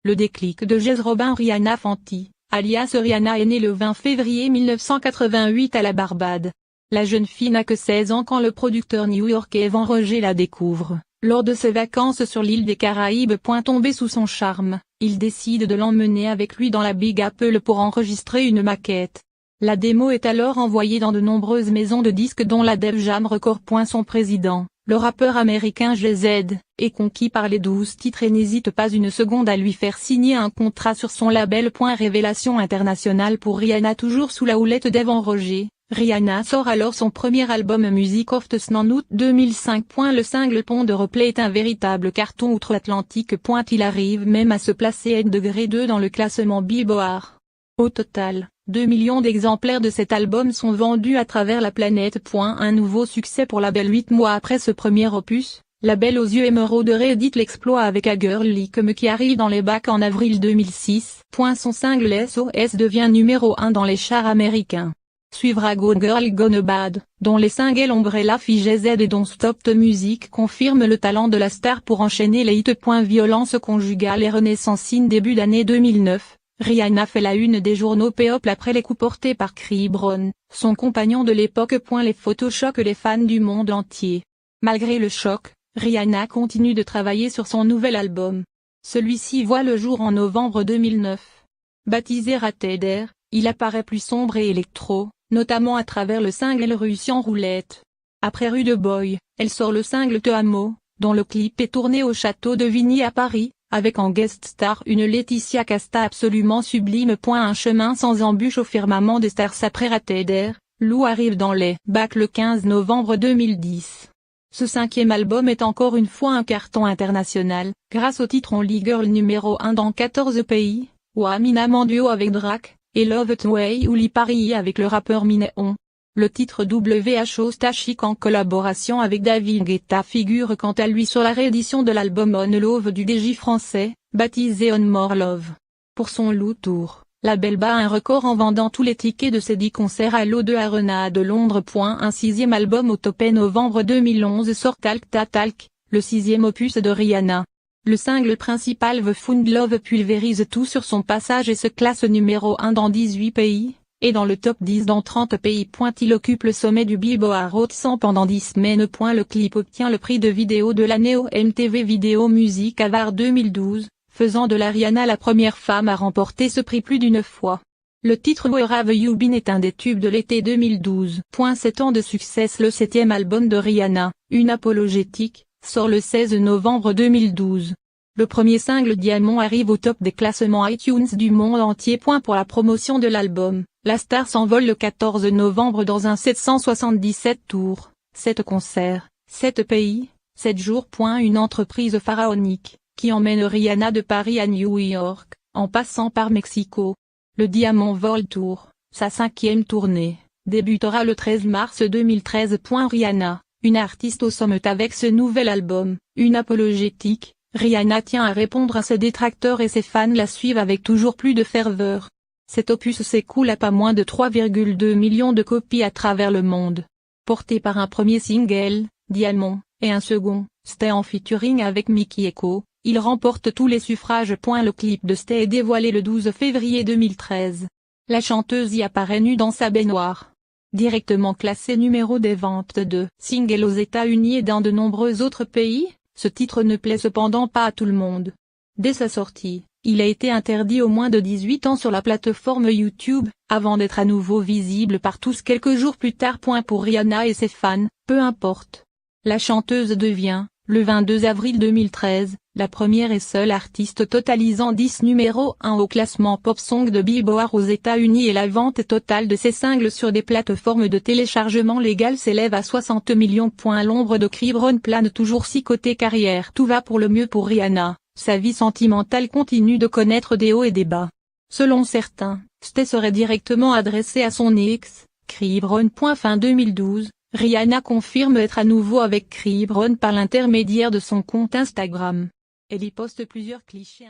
le déclic de Jez Robin. Rihanna Fenty, alias Rihanna, est née le 20 février 1988 à la Barbade. La jeune fille n'a que 16 ans quand le producteur new-yorkais Evan Roger la découvre. Lors de ses vacances sur l'île des Caraïbes. Tombé sous son charme, il décide de l'emmener avec lui dans la Big Apple pour enregistrer une maquette. La démo est alors envoyée dans de nombreuses maisons de disques dont la Def Jam Records. Son président, le rappeur américain Jay-Z, est conquis par les 12 titres et n'hésite pas une seconde à lui faire signer un contrat sur son label. Révélation internationale pour Rihanna. Toujours sous la houlette d'Evan Roger, Rihanna sort alors son premier album Music of the Sun en août 2005. Le single Pont de Replay est un véritable carton outre-Atlantique. Il arrive même à se placer °2 dans le classement Billboard. Au total, 2 millions d'exemplaires de cet album sont vendus à travers la planète. Un nouveau succès pour la belle. 8 mois après ce premier opus, la belle aux yeux émeraudes réédite l'exploit avec A Girl Like Me qui arrive dans les bacs en avril 2006. Son single SOS devient numéro 1 dans les charts américains. Suivra Gone Girl Gone Bad, dont les singles Umbrella Fille Jay-Z et Don't Stop the Music confirment le talent de la star pour enchaîner les hits. Violence conjugale et Renaissance. Début d'année 2009, Rihanna fait la une des journaux People après les coups portés par Chris Brown, son compagnon de l'époque. Les photos choquent les fans du monde entier. Malgré le choc, Rihanna continue de travailler sur son nouvel album. Celui-ci voit le jour en novembre 2009. Baptisé Rated Air, il apparaît plus sombre et électro, notamment à travers le single Russian Roulette. Après Rude Boy, elle sort le single Te Amo, dont le clip est tourné au château de Vigny à Paris, avec en guest star une Laetitia Casta absolument sublime. Un chemin sans embûche au firmament des stars. Après Rated Air, Lou arrive dans les bacs le 15 novembre 2010. Ce 5e album est encore une fois un carton international, grâce au titre Only Girl numéro 1 dans 14 pays, Wamina en duo avec Drake, et Love It Way ou Lipari avec le rappeur Mineon. Le titre WHO Stachik en collaboration avec David Guetta figure quant à lui sur la réédition de l'album On Love du DJ français, baptisé On More Love. Pour son Lou Tour, la belle bat un record en vendant tous les tickets de ses 10 concerts à l'O2 Arena de Londres. Un 6e album au top. Novembre 2011 sort Talk Ta Talk, le 6e opus de Rihanna. Le single principal The Found Love pulvérise tout sur son passage et se classe numéro 1 dans 18 pays, et dans le top 10 dans 30 pays. Il occupe le sommet du Billboard Hot 100 pendant 10 semaines. Le clip obtient le prix de vidéo de l'année au MTV Video Music Award 2012, faisant de la Rihanna la première femme à remporter ce prix plus d'une fois. Le titre Where Have You Been est un des tubes de l'été 2012. 7 ans de succès. Le 7e album de Rihanna, une apologétique, sort le 16 novembre 2012. Le premier single Diamond arrive au top des classements iTunes du monde entier. Pour la promotion de l'album, la star s'envole le 14 novembre dans un 777 tours, 7 concerts, 7 pays, 7 jours. Une entreprise pharaonique, qui emmène Rihanna de Paris à New York, en passant par Mexico. Le Diamond World Tour, sa 5e tournée, débutera le 13 mars 2013. Rihanna, une artiste au sommet avec ce nouvel album, une apologétique, Rihanna tient à répondre à ses détracteurs et ses fans la suivent avec toujours plus de ferveur. Cet opus s'écoule à pas moins de 3,2 millions de copies à travers le monde. Porté par un premier single, Diamond, et un second, Stay en featuring avec Mickey Echo, il remporte tous les suffrages. Le clip de Stay est dévoilé le 12 février 2013. La chanteuse y apparaît nue dans sa baignoire. Directement classé numéro des ventes de singles aux États-Unis et dans de nombreux autres pays, ce titre ne plaît cependant pas à tout le monde. Dès sa sortie, il a été interdit aux moins de 18 ans sur la plateforme YouTube, avant d'être à nouveau visible par tous quelques jours plus tard. Pour Rihanna et ses fans, peu importe. La chanteuse devient, le 22 avril 2013, la première et seule artiste totalisant 10 numéros 1 au classement Pop Song de Billboard aux États-Unis et la vente totale de ses singles sur des plateformes de téléchargement légales s'élève à 60 millions. L'ombre de Chris Brown plane toujours. Côté carrière, tout va pour le mieux pour Rihanna, sa vie sentimentale continue de connaître des hauts et des bas. Selon certains, Stay serait directement adressé à son ex, Chris Brown. Fin 2012. Rihanna confirme être à nouveau avec Chris Brown par l'intermédiaire de son compte Instagram. Elle y poste plusieurs clichés.